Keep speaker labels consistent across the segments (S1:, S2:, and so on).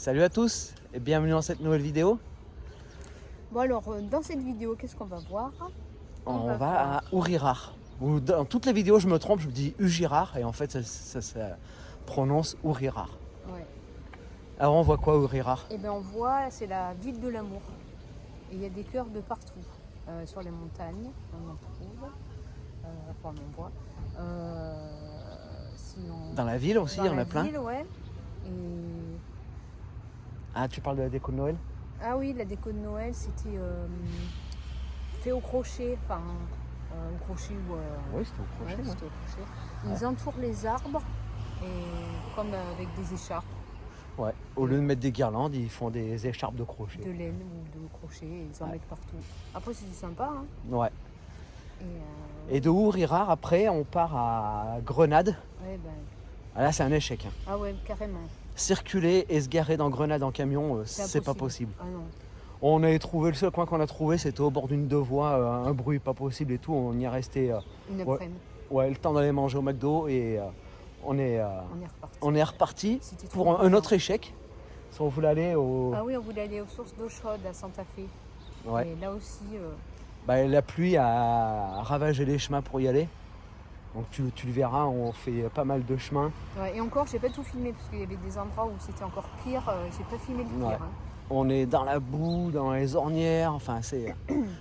S1: Salut à tous et bienvenue dans cette nouvelle vidéo.
S2: Bon alors, dans cette vidéo, qu'est-ce qu'on va voir?
S1: On va à Ourirar. Dans toutes les vidéos, je me trompe, je me dis Ugirar et en fait, ça se prononce Ourirar.
S2: Ouais.
S1: Alors, on voit quoi, Ourirar?
S2: Et bien on voit, c'est la ville de l'amour. Et il y a des cœurs de partout. Sur les montagnes, on en trouve. Enfin, on en voit. Sinon,
S1: Dans la ville aussi, il y en a plein.
S2: Ville, ouais. Et...
S1: Ah, tu parles de la déco de Noël?
S2: Ah oui, la déco de Noël, c'était fait au crochet. Enfin, au crochet ou...
S1: Oui, c'était au crochet.
S2: Ouais, c'était au crochet. Ils entourent les arbres, et comme avec des écharpes.
S1: Ouais, au lieu de mettre des guirlandes, ils font des écharpes de crochet.
S2: De laine ou de crochet, et ils en mettent partout. Après, c'est sympa, hein.
S1: Ouais. Et de Ourirar, après, on part à Grenade.
S2: Ouais, ben...
S1: Ah, là, c'est un échec. Hein.
S2: Ah ouais, carrément.
S1: Circuler et se garer dans Grenade en camion, c'est pas possible.
S2: Ah non.
S1: On avait trouvé, le seul coin qu'on a trouvé, c'était au bord d'une deux voies, un bruit pas possible et tout. On y est resté
S2: Une après-midi.
S1: ouais, le temps d'aller manger au McDo et on est
S2: reparti.
S1: On est reparti pour
S2: trop
S1: un autre échec. Si on voulait aller au...
S2: Ah oui, on voulait aller aux sources d'eau chaude à Santa Fe.
S1: Ouais.
S2: Et là aussi...
S1: la pluie a ravagé les chemins pour y aller. Donc tu le verras, on fait pas mal de chemins.
S2: Ouais, et encore, j'ai pas tout filmé parce qu'il y avait des endroits où c'était encore pire. J'ai pas filmé le pire.
S1: Ouais.
S2: Hein.
S1: On est dans la boue, dans les ornières. Enfin, c'est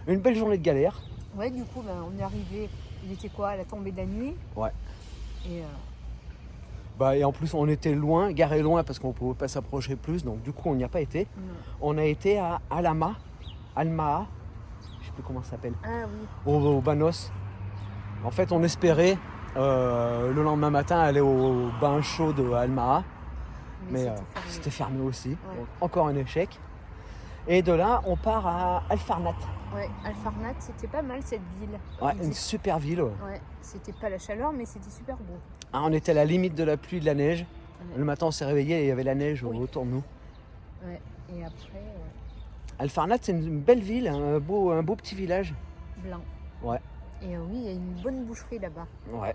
S1: une belle journée de galère.
S2: Ouais, du coup, on est arrivé. Il était quoi, à la tombée de la nuit?
S1: Ouais.
S2: Et
S1: et en plus, on était loin, garé loin parce qu'on ne pouvait pas s'approcher plus. Donc, du coup, on n'y a pas été.
S2: non.
S1: On a été à Almaa. Je sais plus comment ça s'appelle.
S2: Ah oui.
S1: Au Banos. En fait, on espérait le lendemain matin aller au bain chaud de Almaa. Mais c'était fermé aussi.
S2: Ouais.
S1: Donc, encore un échec. Et de là, on part à Alfarnat.
S2: Ouais, Alfarnat, c'était pas mal cette ville.
S1: Ouais, une super ville. Ouais.
S2: Ouais, c'était pas la chaleur, mais c'était super beau.
S1: Ah, on était à la limite de la pluie et de la neige.
S2: Ouais.
S1: Le matin, on s'est réveillé et il y avait la neige
S2: Oui.
S1: autour de nous.
S2: Ouais, et après...
S1: Alfarnat, c'est une belle ville, un beau petit village.
S2: Blanc.
S1: Ouais.
S2: Et oui, il y a une bonne boucherie là-bas.
S1: Ouais.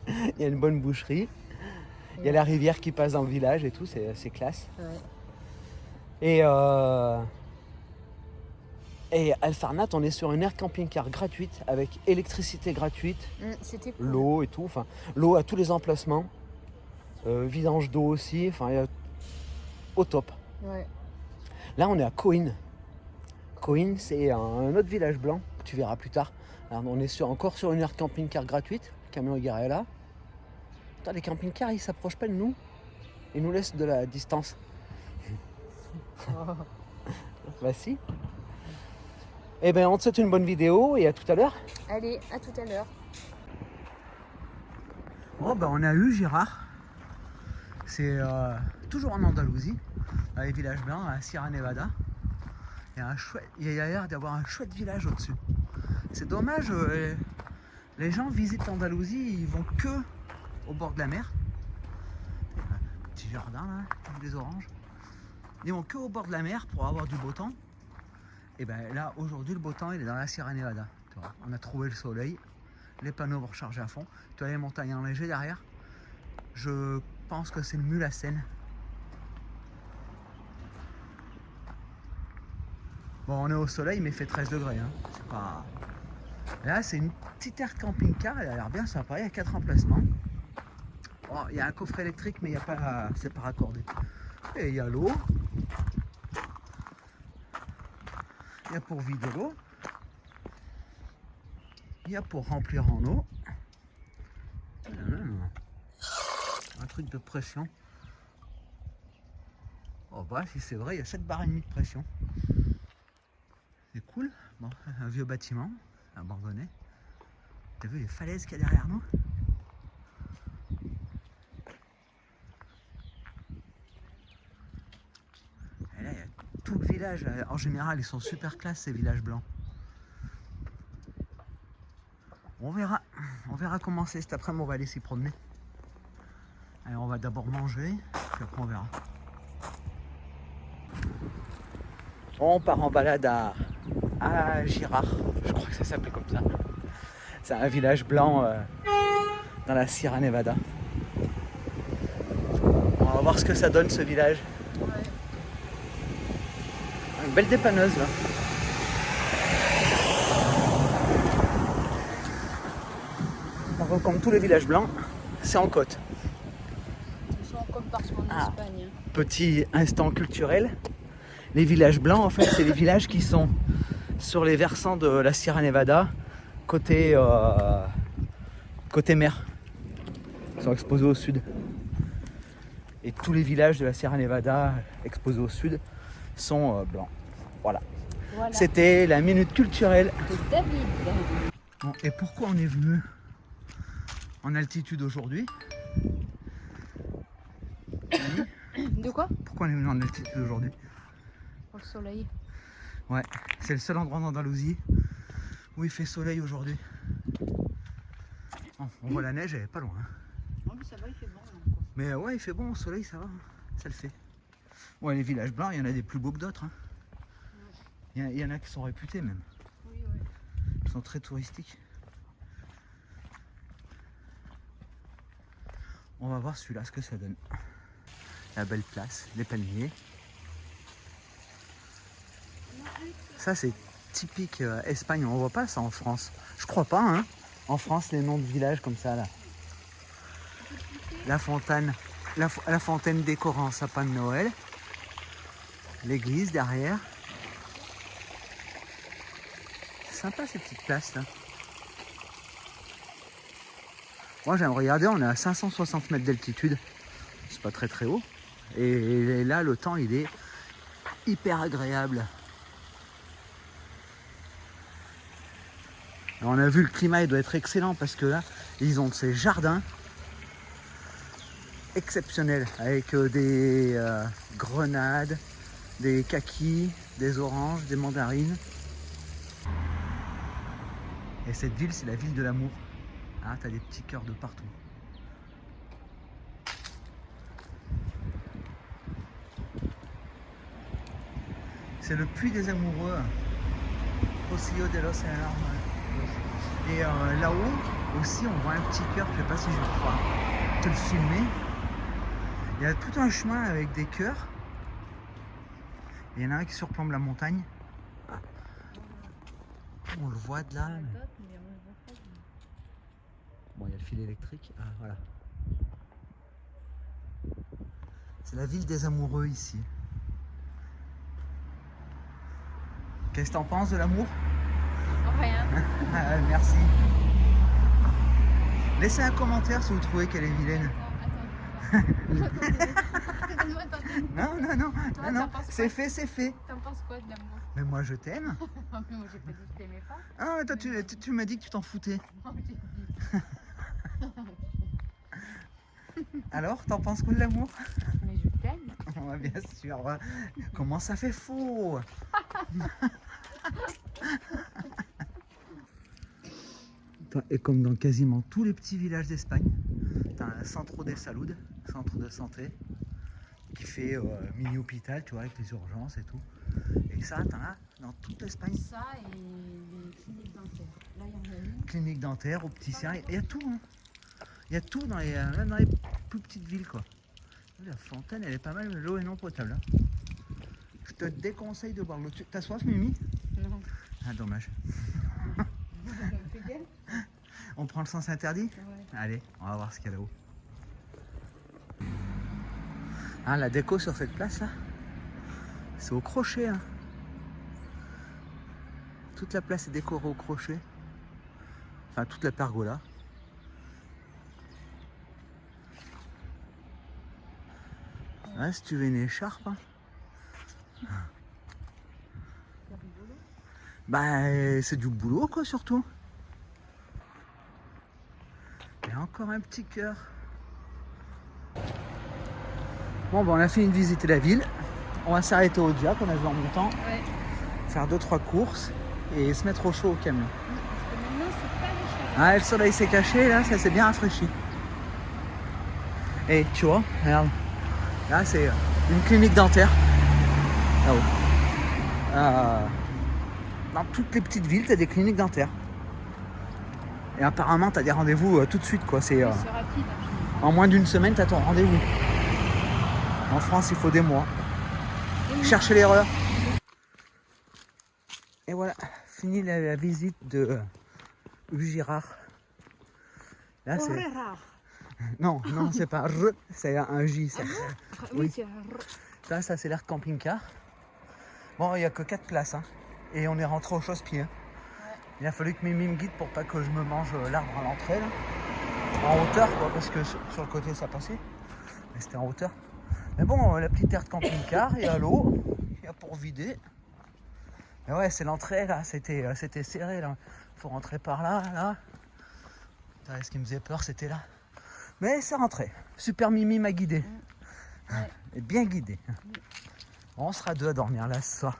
S1: Il y a une bonne boucherie. Il y a la rivière qui passe dans le village et tout, c'est classe.
S2: Ouais.
S1: Et Alfarnat, on est sur une aire camping-car gratuite avec électricité gratuite,
S2: C'était cool.
S1: l'eau et tout. Enfin, l'eau à tous les emplacements, vidange d'eau aussi. Enfin, au top.
S2: Ouais.
S1: Là, on est à Coin. Coin, c'est un autre village blanc que tu verras plus tard. Alors, on est encore sur une aire camping-car gratuite. Le camion est garé là. Putain, les camping-cars, ils s'approchent pas de nous. Ils nous laissent de la distance. Bah si. Eh bien, on te souhaite une bonne vidéo et à tout à l'heure.
S2: Allez, à tout à l'heure.
S1: Oh, on a eu Girard. C'est toujours en Andalousie, dans les villages blancs, à Sierra Nevada. Il y a l'air d'avoir un chouette village au-dessus. C'est dommage, les gens visitent l'Andalousie, ils vont que au bord de la mer. Petit jardin là, avec des oranges. Ils vont que au bord de la mer pour avoir du beau temps. Et là, aujourd'hui, le beau temps, il est dans la Sierra Nevada. Tu vois, on a trouvé le soleil, les panneaux vont recharger à fond. Tu as les montagnes enneigées derrière. Je pense que c'est le Mulhacène. Bon, on est au soleil, mais il fait 13 degrés. Hein. C'est pas... Là, c'est une petite aire camping-car, elle a l'air bien sympa. Il y a 4 emplacements. Oh, il y a un coffret électrique, mais c'est pas raccordé. Et il y a l'eau. Il y a pour vider l'eau. Il y a pour remplir en eau. Il y a même un truc de pression. Oh si c'est vrai, il y a 7 barres et demie de pression. C'est cool. Bon, un vieux bâtiment abandonné. T'as vu les falaises qu'il y a derrière nous? Et là, il y a tout le village. En général, ils sont super classe, ces villages blancs. On verra comment c'est cet après-midi. On va aller s'y promener. Allez, on va d'abord manger, puis après on verra. On part en balade à Girard, je crois que ça s'appelait comme ça. C'est un village blanc dans la Sierra Nevada. On va voir ce que ça donne ce village.
S2: Ouais.
S1: Une belle dépanneuse là. Par contre, comme tous les villages blancs, c'est en côte.
S2: Ils sont comme partout en Espagne. Hein.
S1: Petit instant culturel. Les villages blancs, en fait, c'est les villages qui sont sur les versants de la Sierra Nevada, côté mer. Ils sont exposés au sud. Et tous les villages de la Sierra Nevada exposés au sud sont blancs. Voilà. C'était la minute culturelle
S2: de David.
S1: Bon, et pourquoi on est venu en altitude aujourd'hui?
S2: De quoi?
S1: Pourquoi on est venu en altitude aujourd'hui?
S2: Pour le soleil.
S1: Ouais, c'est le seul endroit d'Andalousie où il fait soleil aujourd'hui. Bon, on voit la neige, elle est pas loin.
S2: Non mais ça va, il fait bon. Là, quoi.
S1: Mais ouais, il fait bon au soleil, ça va, ça le fait. Ouais, les villages blancs, il y en a des plus beaux que d'autres. Hein. Il y en a qui sont réputés même.
S2: Oui, oui.
S1: Ils sont très touristiques. On va voir celui-là, ce que ça donne. La belle place, les palmiers. Ça, c'est typique Espagne. On voit pas ça en France. Je crois pas, hein. En France, les noms de villages comme ça, là. La fontaine, la fontaine décorée en sapin de Noël. L'église derrière. C'est sympa ces petites places là. Moi j'aime regarder, on est à 560 mètres d'altitude. C'est pas très très haut. Et là le temps il est hyper agréable. Alors, on a vu le climat il doit être excellent parce que là ils ont ces jardins exceptionnels avec des grenades, des kakis, des oranges, des mandarines. Et cette ville, c'est la ville de l'amour. Ah, t'as des petits cœurs de partout. C'est le puits des amoureux. Ocillo de los Enamorados. Et là-haut aussi, on voit un petit cœur. Je sais pas si je vais pouvoir te le filmer. Il y a tout un chemin avec des cœurs. Il y en a un qui surplombe la montagne. On le voit de là. Mais... Bon, il y a le fil électrique. Ah, voilà. C'est la ville des amoureux ici. Qu'est-ce que t'en penses de l'amour?
S2: Rien.
S1: Merci. Laissez un commentaire si vous trouvez qu'elle est vilaine. Non, c'est fait, c'est fait.
S2: T'en penses quoi de l'amour?
S1: Mais moi je t'aime.
S2: Mais moi j'ai pas dit que je t'aimais pas.
S1: Ah mais toi tu m'as dit que tu t'en foutais.
S2: Non, j'ai dit.
S1: Alors, t'en penses quoi de l'amour?
S2: Mais je t'aime.
S1: Ouais, bien sûr. Comment ça fait faux? Et comme dans quasiment tous les petits villages d'Espagne, t'as un centre de salud, centre de santé, qui fait mini-hôpital, tu vois, avec les urgences et tout. Et ça, t'en as dans toute l'Espagne.
S2: Ça et les cliniques dentaires. Là, il y en a une.
S1: Clinique dentaire, opticien, il y a tout. Hein. Il y a tout même dans les plus petites villes, quoi. La fontaine, elle est pas mal, mais l'eau est non potable. Hein. Je te déconseille de boire l'eau. T'as soif, Mimi?
S2: Non.
S1: Ah, dommage. On prend le sens interdit?
S2: Ouais.
S1: Allez, on va voir ce qu'il y a là-haut. Ah, la déco sur cette place là, c'est au crochet. Hein. Toute la place est décorée au crochet. Enfin, toute la pergola. Ouais, si tu veux une écharpe. Hein. Bah, c'est du boulot quoi, surtout. Et encore un petit cœur. Bon, ben on a fini de visiter la ville. On va s'arrêter au Diac, on a vu en montant.
S2: Ouais.
S1: Faire 2-3 courses et se mettre au chaud au camion.
S2: Parce que maintenant, c'est pas les chaleurs.
S1: Ah, le soleil s'est caché, là, ça s'est bien rafraîchi. Et tu vois, regarde. Là, c'est une clinique dentaire. Là-haut. Dans toutes les petites villes, tu as des cliniques dentaires. Et apparemment, tu as des rendez-vous tout de suite, quoi. C'est
S2: rapide.
S1: en moins d'une semaine, tu as ton rendez-vous. En France, il faut des mois. Cherchez l'erreur. Et voilà, fini la visite de Girard. Là, c'est... Non, non, c'est pas R, c'est un J. Ça.
S2: Oui, c'est R.
S1: Ça c'est l'air de camping-car. Bon, il n'y a que 4 places. Hein. Et on est rentré au chausse-pied. Hein.
S2: Ouais.
S1: Il a fallu que Mimi me guide pour pas que je me mange l'arbre à l'entrée. Là. En hauteur, quoi, parce que sur le côté ça passait. Mais c'était en hauteur. Mais bon, la petite aire de camping-car, il y a l'eau, il y a pour vider. Mais ouais, c'est l'entrée là, c'était serré là. Faut rentrer par là, là. Putain, ce qui me faisait peur, c'était là. Mais c'est rentré. Super Mimi m'a guidé.
S2: Ouais.
S1: Et bien guidé. On sera 2 à dormir là ce soir.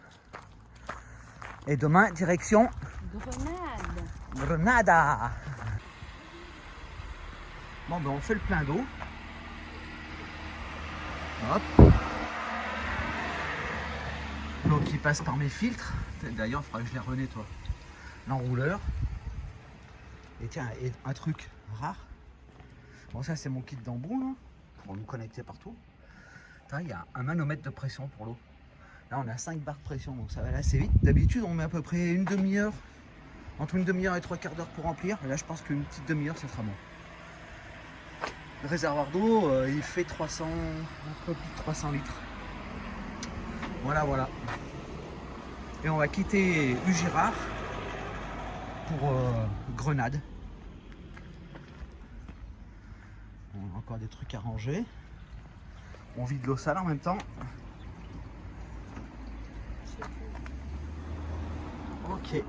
S1: Et demain, direction Grenada. Bon, ben on fait le plein d'eau. Hop. L'eau qui passe par mes filtres. D'ailleurs, il faudra que je les renettoie. L'enrouleur. Et tiens, et un truc rare. Bon, ça c'est mon kit d'embout là, pour nous connecter partout. Il y a un manomètre de pression pour l'eau. Là on a 5 barres de pression, donc ça va aller assez vite. D'habitude on met à peu près une demi-heure, entre une demi-heure et 3/4 d'heure pour remplir. Et là je pense qu'une petite demi-heure ça sera bon. Le réservoir d'eau il fait 300, un peu plus de 300 litres. Voilà, voilà. Et on va quitter Girard pour Grenade. On a encore des trucs à ranger. On vide l'eau sale en même temps. Ok.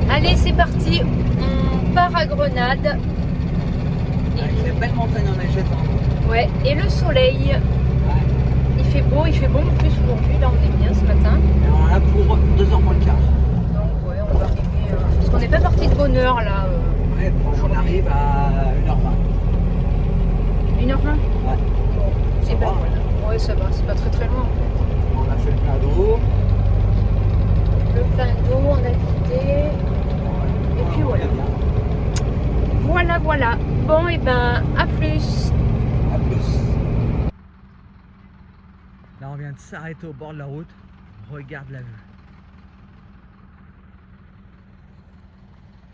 S2: Allez, c'est parti. On part à Grenade.
S1: Avec les belles montagnes enneigées.
S2: Ouais, et le soleil.
S1: Ouais.
S2: Il fait beau, il fait bon en plus aujourd'hui. Là, on est bien ce matin.
S1: Et on a pour 2h moins le quart.
S2: Donc, ouais, on va arriver. Parce qu'on n'est pas parti de bonne heure là.
S1: Ouais, on arrive à 1h20.
S2: 1h20.
S1: Ouais.
S2: C'est pas loin. Ouais, ça va, c'est pas très très loin en fait.
S1: On a fait le plein d'eau.
S2: Le plein d'eau, on a vidé. Et puis voilà. Voilà, voilà. Bon, et ben, à plus.
S1: À plus. Là, on vient de s'arrêter au bord de la route. Regarde la vue.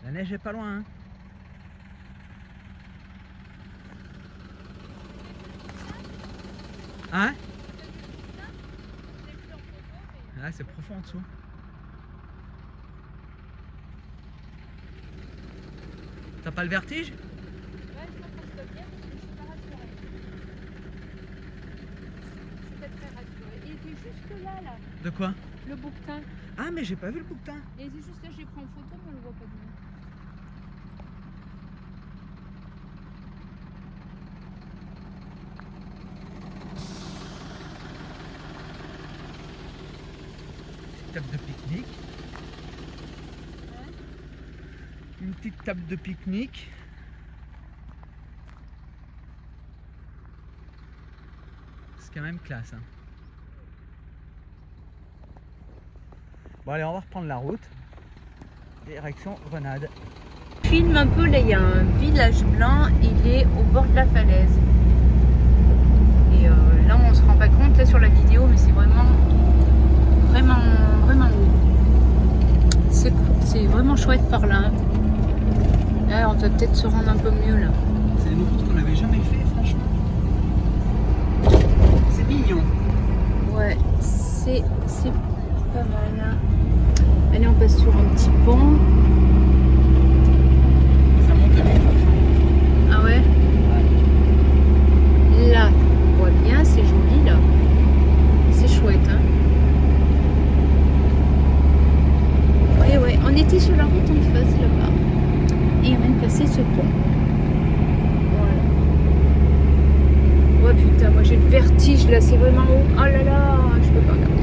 S1: La neige est pas loin, hein. Hein? Ah, c'est profond en dessous. T'as pas le vertige?
S2: Ouais, je pense que je dois bien parce que je suis pas rassurée. Je suis pas très rassurée. Il était juste là, là,
S1: De quoi?
S2: le bouquetin.
S1: Ah, mais j'ai pas vu le bouquetin.
S2: Et c'est juste là, j'ai pris en photo, mais on le voit pas bien.
S1: Table de pique-nique. Une petite table de pique-nique. C'est quand même classe. Hein. Bon allez, on va reprendre la route. Direction Grenade.
S2: Filme un peu, là il y a un village blanc, il est au bord de la falaise. Et là on se rend pas compte là sur la vidéo, mais c'est vraiment haut. C'est vraiment chouette par là. Là on va peut-être se rendre un peu mieux là.
S1: C'est une route qu'on n'avait jamais fait, franchement. C'est mignon.
S2: Ouais, c'est pas mal. Allez, on passe sur un petit pont.
S1: Ça monte à vite.
S2: Ah ouais? Là, on voit bien, c'est joli là. C'est chouette, hein? Ouais, ouais, on était sur la route en face là-bas. Et on vient de passer ce pont. Voilà. Ouais, putain, moi j'ai le vertige là, c'est vraiment haut. Oh là là, je peux pas regarder.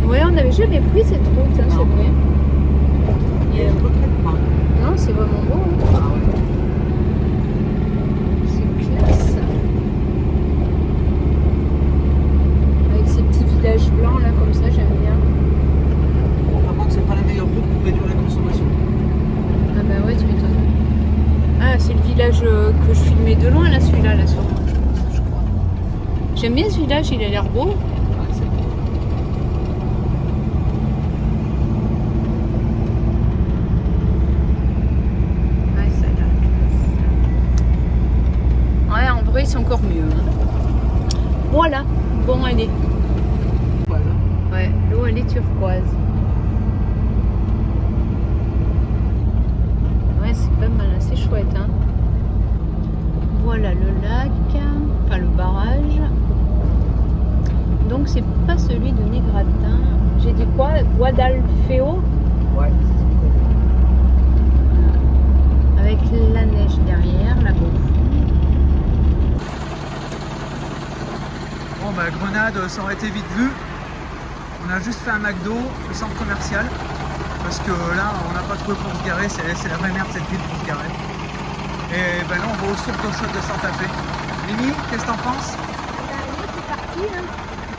S2: Ouais, on n'avait jamais pris cette route, hein, c'est vrai.
S1: Et je regrette pas.
S2: Non, c'est vraiment beau. Hein.
S1: Ah ouais.
S2: C'est classe. Avec ces petits villages blancs là, comme ça, j'aime bien.
S1: Bon, par contre, c'est pas la meilleure route pour réduire la consommation.
S2: Ah bah ouais, tu m'étonnes. Ah, c'est le village. village que je filmais de loin, là, celui-là, là, sur je crois. J'aime bien ce village, il a l'air beau.
S1: Ouais, c'est beau.
S2: Ouais, ça a l'air classe. Ouais, en vrai, c'est encore mieux. Hein. Voilà, bon, allez.
S1: Voilà.
S2: Ouais, l'eau, elle est turquoise. Ouais, c'est pas mal, hein, c'est chouette. Hein. Voilà le lac, enfin le barrage. Donc c'est pas celui de Négratin. J'ai dit quoi? Guadalfeo?
S1: Ouais, c'est ce qu'il faut.
S2: Avec la neige derrière, là-bas au fond.
S1: Bon bah Grenade, ça aurait été vite vu. On a juste fait un McDo, le centre commercial. Parce que là, on n'a pas trouvé pour se garer, c'est la vraie merde cette ville pour se garer. Et ben là, on va aux sources d'eau chaude de Santa Fe. Mimi, qu'est-ce que t'en penses?
S2: C'est parti, hein.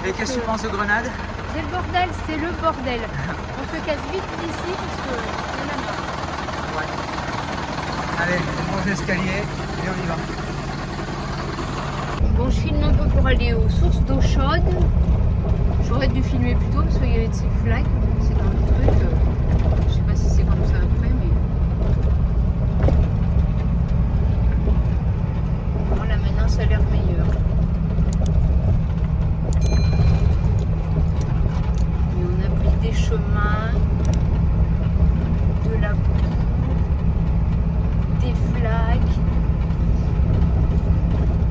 S1: Et qu'est-ce que tu penses de Grenade?
S2: C'est le bordel, c'est le bordel. On se casse vite d'ici parce que y en a marre.
S1: Ouais. Allez, on monte l'escalier et on y va.
S2: Bon, je filme un peu pour aller aux sources d'eau chaude. J'aurais dû filmer plus tôt parce qu'il y avait de ces flaques. C'est dans le truc. Je sais pas si c'est comme ça après, mais. Voilà, maintenant ça a l'air meilleur. Et on a pris des chemins, de la boue, des flaques.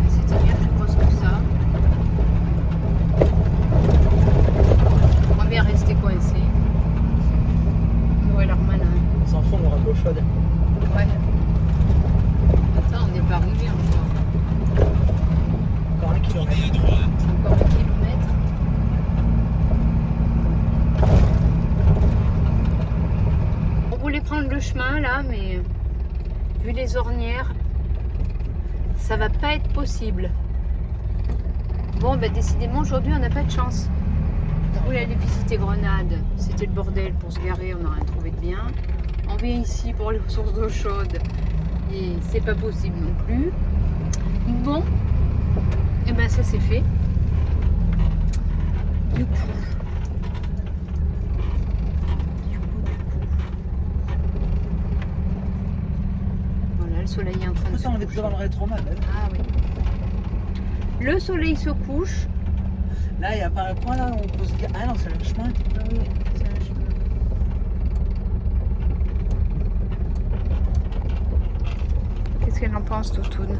S2: C'était bien plus grosse que ça. On va bien rester coincé. On aurait l'air malin.
S1: On s'en fout, on aura de l'eau chaude.
S2: Ouais. Ça, on n'est pas arrivé encore.
S1: Encore 1 kilomètre.
S2: Encore 1 kilomètre. On voulait prendre le chemin là, mais vu les ornières, ça va pas être possible. Bon, bah décidément, aujourd'hui, on n'a pas de chance. On voulait aller visiter Grenade. C'était le bordel pour se garer, on n'a rien trouvé de bien. On vient ici pour les sources d'eau chaude et c'est pas possible non plus. Bon, et ben ça c'est fait. Du coup. Voilà, le soleil est en train de se
S1: on est
S2: coucher.
S1: devant le rétroman.
S2: Ah oui. Le soleil se couche.
S1: Là, il n'y a pas un point là où on peut se garer. Ah non, c'est le chemin.
S2: Ah oui, c'est un chemin. Qu'est-ce qu'elle en pense, Toutoune?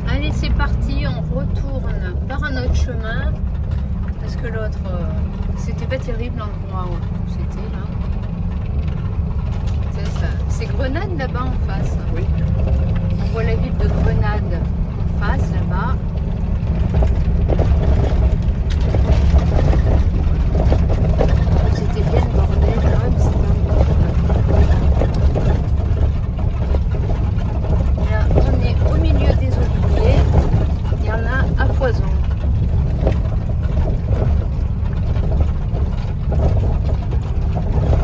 S2: Allez, c'est parti, on retourne par un autre chemin. Parce que l'autre, c'était pas terrible l'endroit où c'était là. C'est ça. C'est Grenade là-bas en face.
S1: Oui.
S2: On voit la ville de Grenade en face là-bas. C'était bien le bordel là, mais c'est pas le bordel. Là, on est au milieu des oliviers. Il y en a à foison.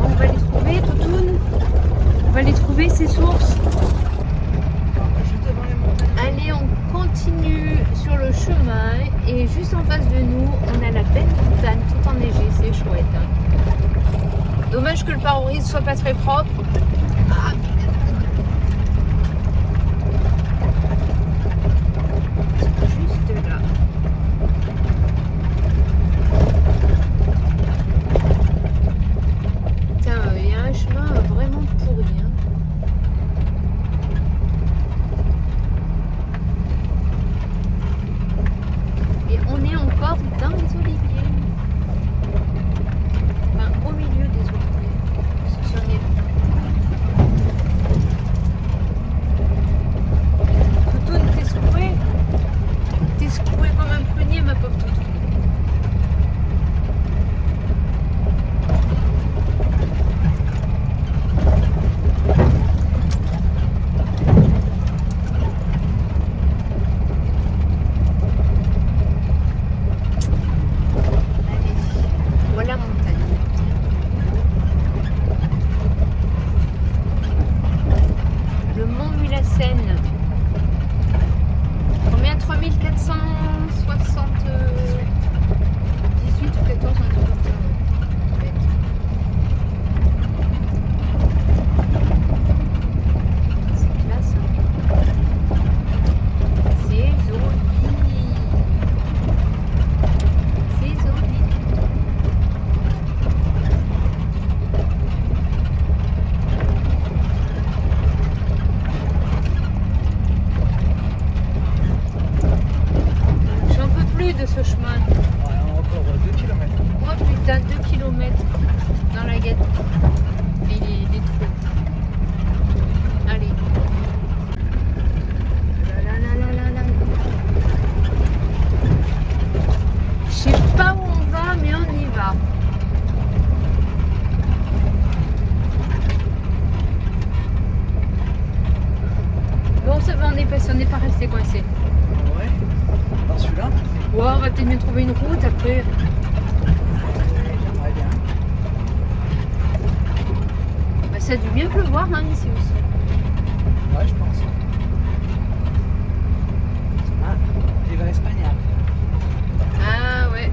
S2: On va les trouver, Toutoune. On va les trouver, ces sources.
S1: Juste devant les montagnes.
S2: Allez, on continue sur le chemin et juste en face de nous, on a la belle montagne tout enneigée, c'est chouette. Hein. Dommage que le pare-brise soit pas très propre. Ah, juste là. Putain, il y a un chemin vraiment pourri. Hein. Et on est encore dans les oliviers. Enfin, au milieu des oliviers. Si on est Seine. Combien? 3478 ou 14, un truc comme ça. Ouais. C'est classe. Hein. C'est joli. C'est joli. J'en peux plus de ce chemin.
S1: Ouais, encore 2 km.
S2: Oh putain, 2 km dans la guette. Et les trous. Allez. La la la la la la. Je sais pas où on va, mais on y va. Bon, ça va, on n'est pas resté coincé.
S1: Ouais. Dans celui-là,
S2: Ouais, on va peut-être mieux trouver une route après.
S1: j'aimerais bien.
S2: Bah, ça a dû bien pleuvoir hein, ici aussi.
S1: Ouais, je pense. Ah, Viva España.
S2: Ah ouais.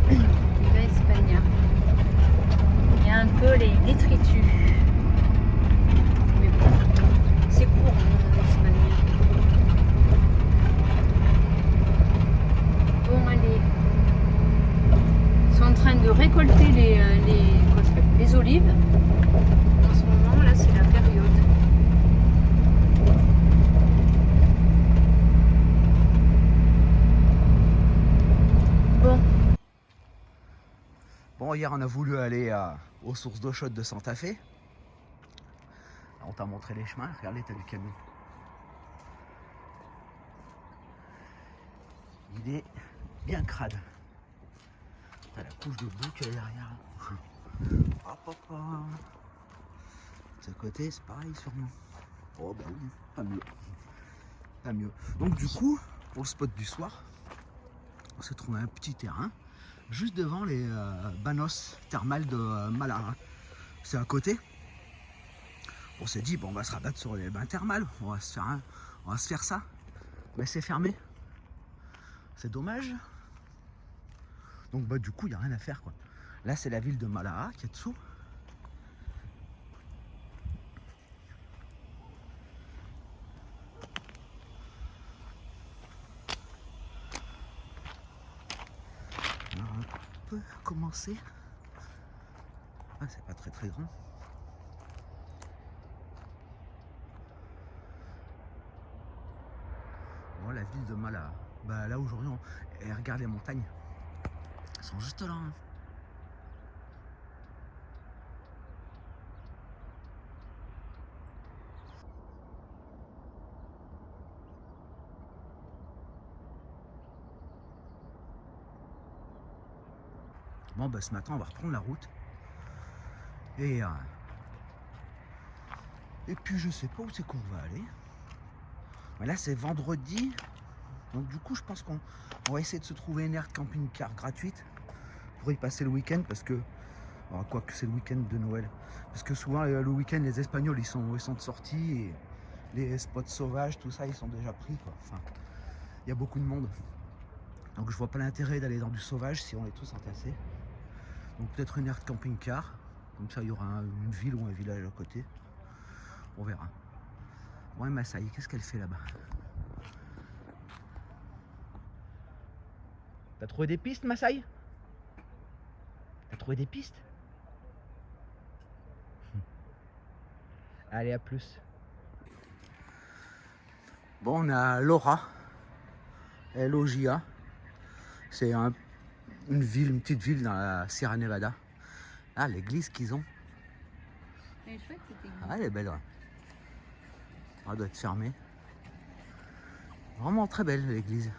S2: Viva España. Il y a un peu les détritus. Mais bon, c'est court en Espagne. Bon, allez. Ils sont en train de récolter les olives. En ce moment, là, c'est la période. Bon.
S1: Bon, hier on a voulu aller aux sources d'eau chaude de Santa Fe. On t'a montré les chemins, regarde l'état du camion. Il est bien crade. T'as la couche de boue qu'il y a derrière. Hop, hop, hop. De ce côté, c'est pareil sûrement. Oh bah oui, pas mieux. Pas mieux. Donc du coup, pour le spot du soir, on s'est trouvé un petit terrain juste devant les banos thermales de Málaga. C'est à côté. On s'est dit, bon, on va se rabattre sur les bains thermales, on va se faire ça. Mais c'est fermé. C'est dommage. Donc bah du coup, il n'y a rien à faire quoi. Là, c'est la ville de Málaga qui est dessous. Alors, on peut commencer. Ah, c'est pas très très grand. Bon, la ville de Málaga. Bah là aujourd'hui, et regarde les montagnes. Elles sont juste là. Hein. Bon bah ce matin on va reprendre la route. Et puis je sais pas où c'est qu'on va aller. Mais là c'est vendredi. Donc du coup je pense qu'on va essayer de se trouver une aire de camping-car gratuite pour y passer le week-end parce que. Alors, quoi que c'est le week-end de Noël. Parce que souvent le week-end les Espagnols ils sont de sortie et les spots sauvages, tout ça ils sont déjà pris quoi. Enfin, il y a beaucoup de monde. Donc je vois pas l'intérêt d'aller dans du sauvage si on est tous entassés. Donc peut-être une aire de camping-car. Comme ça il y aura une ville ou un village à côté. On verra. Ouais Massaï, qu'est-ce qu'elle fait là-bas? T'as trouvé des pistes Massaï? T'as trouvé des pistes? Allez, à plus. Bon, on a Loja, Loja. C'est une petite ville dans la Sierra Nevada. Ah, l'église qu'ils ont.
S2: Elle est chouette cette église.
S1: Ah, elle est belle. Ouais. Elle doit être fermée. Vraiment très belle l'église.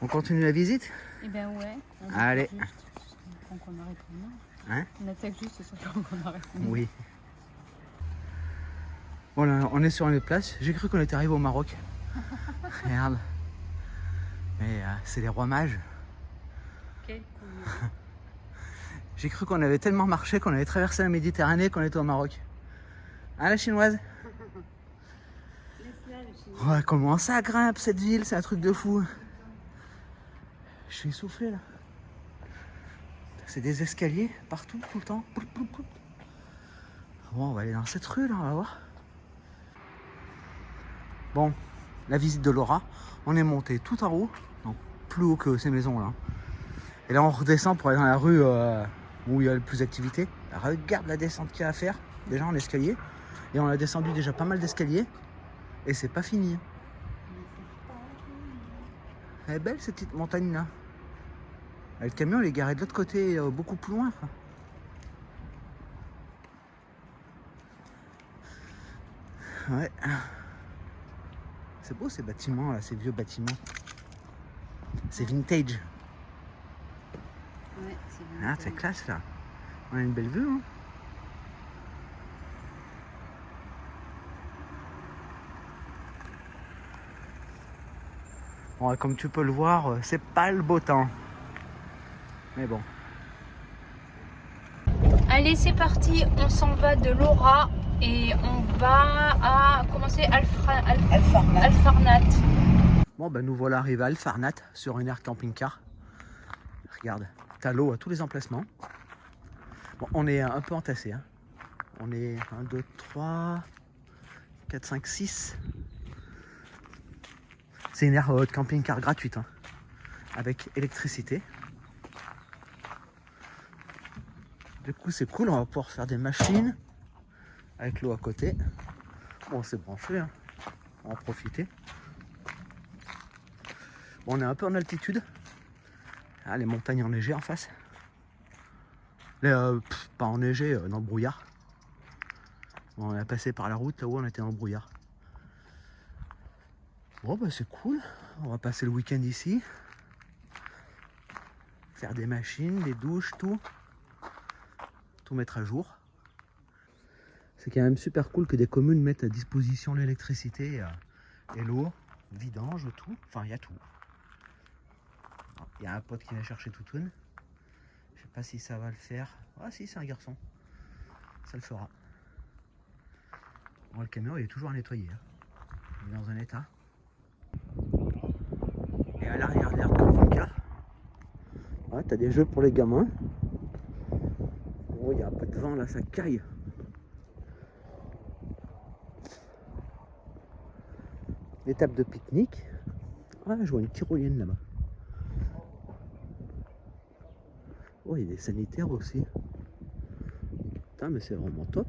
S1: On continue la visite?
S2: Eh ben ouais.
S1: Allez.
S2: On arrête maintenant.
S1: Hein?
S2: On attaque juste ce soir qu'on arrête.
S1: Oui. Voilà, on est sur une place. J'ai cru qu'on était arrivé au Maroc. Merde. Mais c'est les rois mages.
S2: Quel couillon.
S1: J'ai cru qu'on avait tellement marché qu'on avait traversé la Méditerranée qu'on était au Maroc. Hein, la chinoise? Ouais, comment ça grimpe cette ville? C'est un truc de fou. Je suis essoufflé là. C'est des escaliers partout, tout le temps. Bon, on va aller dans cette rue là, on va voir. Bon, la visite de Laura. On est monté tout en haut, donc plus haut que ces maisons là. Et là on redescend pour aller dans la rue où il y a le plus d'activité. Regarde la descente qu'il y a à faire, déjà en escalier. Et on a descendu déjà pas mal d'escaliers. Et c'est pas fini. Elle est belle cette petite montagne là. Le camion il est garé de l'autre côté, beaucoup plus loin. Quoi. Ouais. C'est beau ces bâtiments là, ces vieux bâtiments. C'est vintage.
S2: Ouais, c'est
S1: Ah, c'est classe là. On a une belle vue. Hein. Bon, comme tu peux le voir, c'est pas le beau temps. Mais bon.
S2: Allez, c'est parti. On s'en va de Laura et on va à commencer Alfarnat.
S1: Bon, ben nous voilà arrivés à Alfarnat sur une aire camping-car. Regarde, t'as l'eau à tous les emplacements. Bon, on est un peu entassés. Hein. On est 1, 2, 3, 4, 5, 6. C'est une aire de camping-car gratuite, hein, avec électricité. Du coup, c'est cool, on va pouvoir faire des machines avec l'eau à côté. Bon, c'est branché, hein. On va en profiter. Bon, on est un peu en altitude. Ah, les montagnes enneigées en face. Pas enneigées, dans le brouillard. Bon, on a passé par la route, là-haut, on était dans le brouillard. Bon, bah c'est cool. On va passer le week-end ici. Faire des machines, des douches, tout. Tout mettre à jour. C'est quand même super cool que des communes mettent à disposition l'électricité et l'eau, vidange, tout. Enfin, il y a tout. Il y a un pote qui vient chercher Toutoune. Je sais pas si ça va le faire. Ah si, c'est un garçon. Ça le fera. Bon, le camion il est toujours à nettoyer. Hein. Il est dans un état. Et à l'arrière d'air camping-car. Ouais, t'as des jeux pour les gamins. Oh, il y a un peu de vent là, ça caille. L'étape de pique-nique. Ah, je vois une tyrolienne là-bas. Oh, il y a des sanitaires aussi. Putain, mais c'est vraiment top.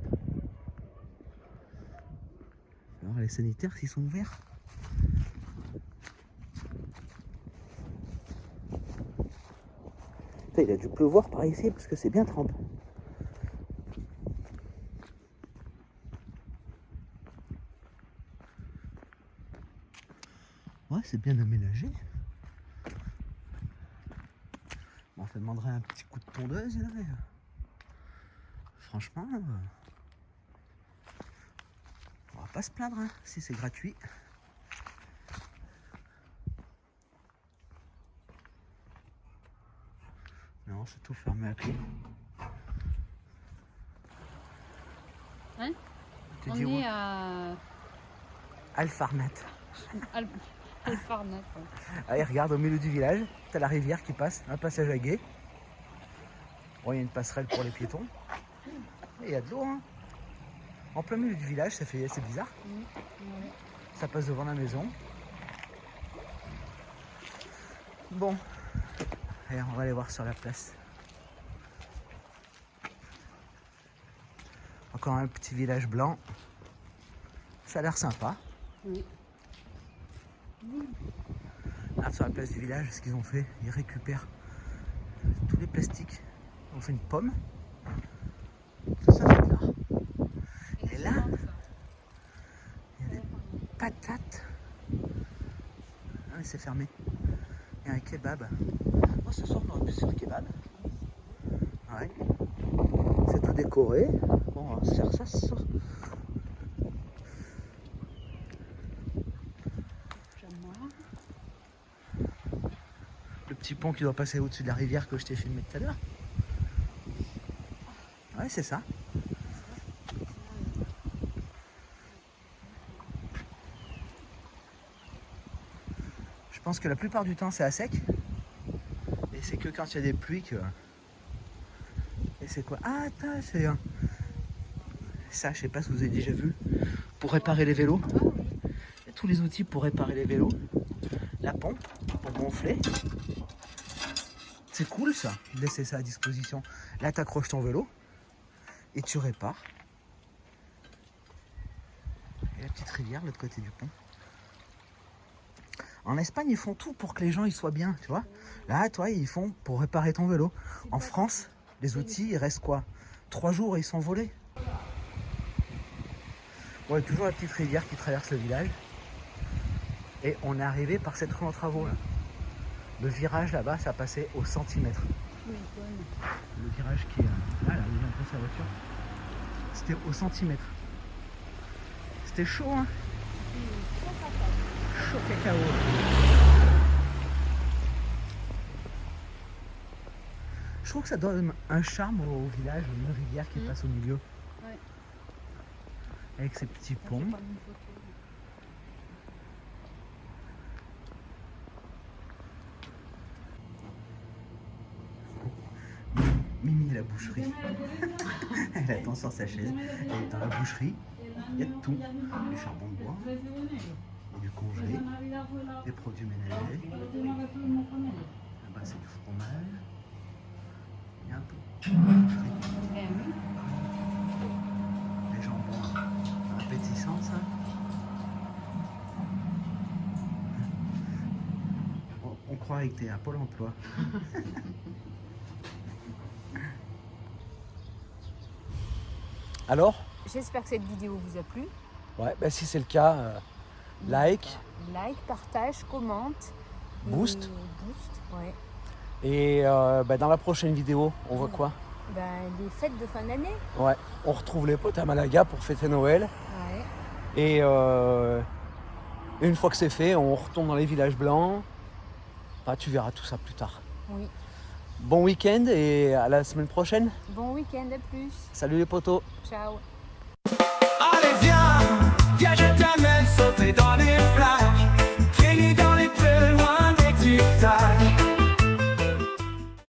S1: Alors, les sanitaires, s'ils sont ouverts. Putain, il a dû pleuvoir par ici parce que c'est bien trempé. Ouais, c'est bien aménagé. Bon, ça demanderait un petit coup de tondeuse là. Mais... franchement, on va pas se plaindre hein, si c'est gratuit. Non, c'est tout fermé à clé.
S2: Hein?
S1: Tu
S2: On
S1: dis
S2: est
S1: où?
S2: à
S1: Alfarnat.
S2: Alfarnat.
S1: Allez, regarde au milieu du village, t'as la rivière qui passe, un passage à gué. Bon, il y a une passerelle pour les piétons. Et il y a de l'eau, hein. En plein milieu du village, c'est bizarre. Ça passe devant la maison. Bon, allez, on va aller voir sur la place. Encore un petit village blanc. Ça a l'air sympa.
S2: Oui.
S1: Là, sur la place du village, ce qu'ils ont fait, ils récupèrent tous les plastiques. On fait une pomme. Tout ça, c'est là. Et là, il y a des patates. Ah, mais c'est fermé. Il y a un kebab. Oh, ce soir, on aurait pu se faire kebab. Ouais. C'est tout décoré. Bon, on va se faire ça ce soir. Le petit pont qui doit passer au-dessus de la rivière que je t'ai filmé tout à l'heure. Ouais, c'est ça. pense que la plupart du temps c'est à sec. Et c'est que quand il y a des pluies que... Et c'est quoi? Ah, attends, c'est... Ça, je sais pas si vous avez déjà vu. Pour réparer les vélos. Il y a tous les outils pour réparer les vélos. La pompe pour gonfler. C'est cool ça, de laisser ça à disposition. Là, tu accroches ton vélo et tu répares. Et la petite rivière de l'autre côté du pont. En Espagne, ils font tout pour que les gens ils soient bien, tu vois. Là, toi, ils font pour réparer ton vélo. En France, les outils, ils restent quoi? 3 jours et ils sont volés. Ouais, toujours la petite rivière qui traverse le village. Et on est arrivé par cette rue en travaux là. Le virage là-bas, ça passait au centimètre. Le virage qui est... Ah là, il vient de passer la voiture. C'était au centimètre. C'était chaud, hein? Chaud cacao. Je trouve que ça donne un charme au village, une rivière qui passe au milieu.
S2: Ouais.
S1: Avec ses petits ponts. Mimi la boucherie. Elle attend sur sa chaise. Elle est dans la boucherie. Il y a de tout. Du charbon de bois, du congelé, des produits ménagers. Là-bas c'est du fromage. Il y a un peu de des jambons appétissants ça. On croirait que t'es à Pôle emploi. Alors?
S2: J'espère que cette vidéo vous a plu.
S1: Ouais, bah si c'est le cas, like,
S2: Partage, commente.
S1: boost.
S2: Boost, ouais.
S1: Et dans la prochaine vidéo, on voit quoi?
S2: Les fêtes de fin d'année.
S1: Ouais, on retrouve les potes à Malaga pour fêter Noël.
S2: Ouais.
S1: Et une fois que c'est fait, on retourne dans les villages blancs. Bah, tu verras tout ça plus tard.
S2: Oui.
S1: Bon week-end et à la semaine prochaine.
S2: Bon week-end, à plus.
S1: Salut les potos.
S2: Ciao.
S3: Allez viens, viens je t'amène sauter dans les flammes.